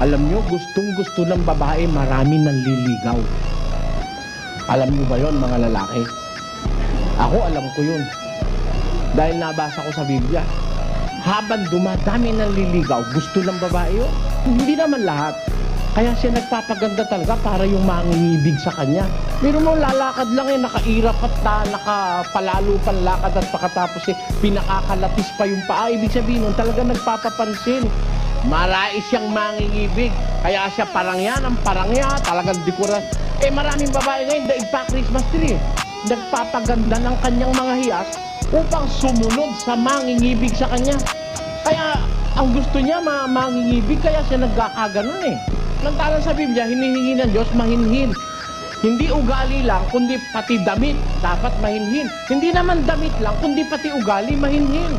Alam nyo, gustong-gusto ng babae, marami nanliligaw. Alam nyo ba yon mga lalaki? Ako, alam ko yun. Dahil nabasa ko sa Biblia. Habang dumadami nanliligaw, gusto ng babae yun. Hindi naman lahat. Kaya siya nagpapaganda talaga para yung mangingibig sa kanya. Pero mo, lalakad lang nakairap at nakapalalo panlakad at pagkatapos pinakakalapis pa yung paa. Ibig sabihin nun, talaga nagpapapansin. Marais siyang mangingibig. Kaya siya parang yan, ang parang yan, talagang dikura. Maraming babae ngayon, daig pa Christmas tree. Nagpapaganda ng kanyang mga hiyas upang sumunod sa mangingibig sa kanya. Kaya ang gusto niya, mangingibig, kaya siya nagkakaganon Lantaran sa Biblia, hinihingi ng Diyos mahinhin. Hindi ugali lang, kundi pati damit dapat mahinhin. Hindi naman damit lang, kundi pati ugali mahinhin.